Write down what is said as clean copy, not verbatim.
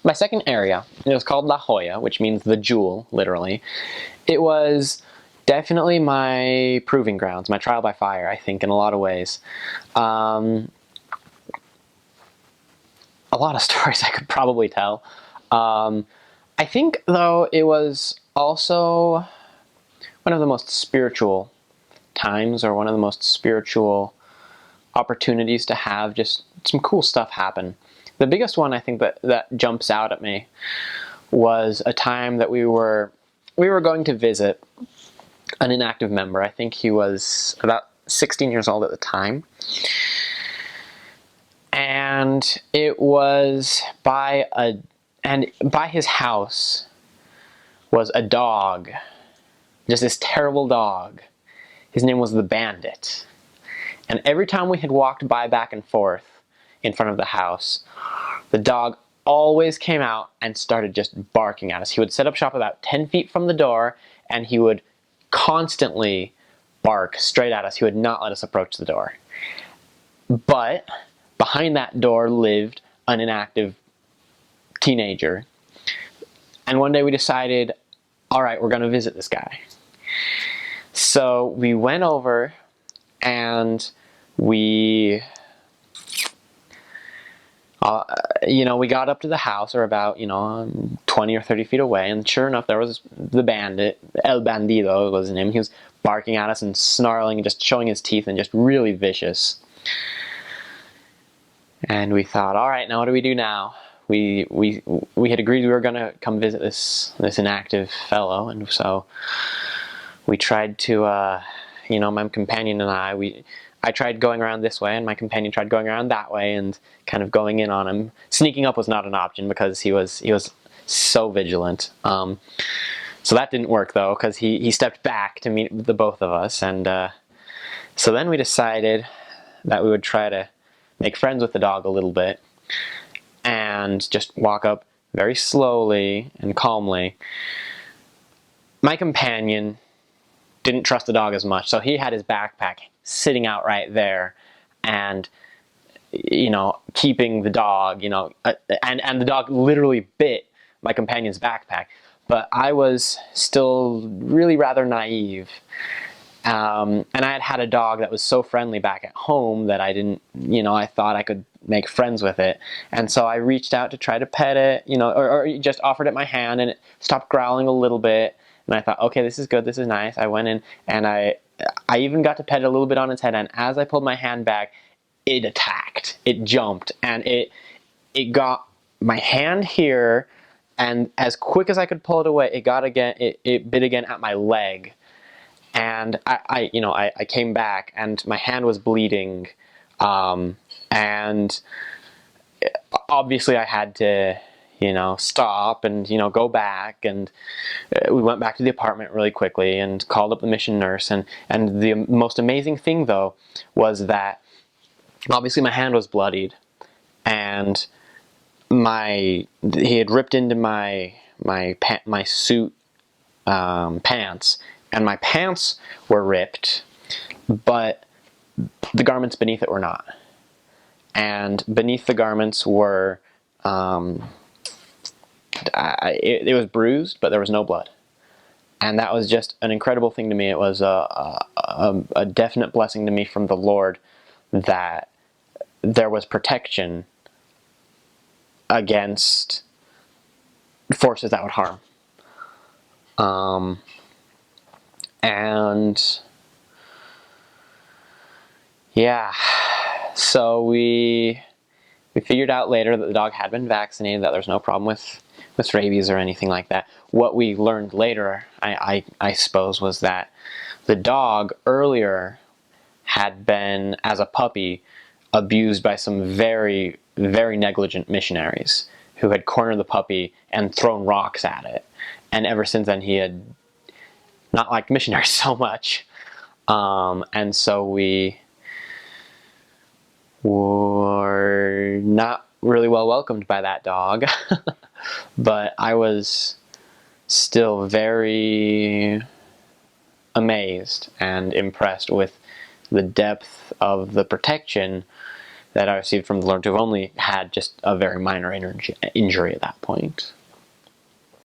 My second area, it was called La Jolla, which means the jewel, literally. It was definitely my proving grounds, my trial by fire, I think, in a lot of ways. A lot of stories I could probably tell. I think, though, it was also one of the most spiritual times, or one of the most spiritual opportunities to have just some cool stuff happen. The biggest one, I think, that jumps out at me was a time that we were going to visit an inactive member. I think he was about 16 years old at the time. And it was by his house was a dog. Just this terrible dog. His name was the Bandit. And every time we had walked by back and forth in front of the house, the dog always came out and started just barking at us. He would set up shop about 10 feet from the door, and he would constantly bark straight at us. He would not let us approach the door. But behind that door lived an inactive teenager. And one day we decided, all right, we're going to visit this guy. So we went over and we got up to the house, or about 20 or 30 feet away, and sure enough, there was the bandit. El Bandido was his name. He was barking at us and snarling and just showing his teeth and just really vicious. And we thought, all right, now what do we do now? We had agreed we were going to come visit this inactive fellow, and so we tried to, my companion and I tried going around this way, and my companion tried going around that way, and kind of going in on him. Sneaking up was not an option because he was so vigilant. So that didn't work, though, because he stepped back to meet the both of us, and so then we decided that we would try to make friends with the dog a little bit, and just walk up very slowly and calmly. My companion didn't trust the dog as much, so he had his backpack sitting out right there, and keeping the dog, and the dog literally bit my companion's backpack. But I was still really rather naive, and I had a dog that was so friendly back at home that I didn't, I thought I could make friends with it. And so I reached out to try to pet it, or just offered it my hand, and it stopped growling a little bit. And I thought, okay, this is good, this is nice. I went in, and I even got to pet it a little bit on its head, and as I pulled my hand back, it attacked. It jumped, and it got my hand here, and as quick as I could pull it away, it bit again at my leg. And I came back, and my hand was bleeding, and obviously I had to stop and go back, and we went back to the apartment really quickly and called up the mission nurse. And the most amazing thing, though, was that obviously my hand was bloodied, and he had ripped into my suit pants, and my pants were ripped, but the garments beneath it were not. And beneath the garments were it was bruised, but there was no blood. And that was just an incredible thing to me. It was a definite blessing to me from the Lord that there was protection against forces that would harm. And yeah, so we figured out later that the dog had been vaccinated, that there's no problem with rabies or anything like that. What we learned later, I suppose, was that the dog earlier had been, as a puppy, abused by some very, very negligent missionaries who had cornered the puppy and thrown rocks at it. And ever since then, he had not liked missionaries so much. And so we were not really well welcomed by that dog. But I was still very amazed and impressed with the depth of the protection that I received from the Lord to have only had just a very minor injury at that point.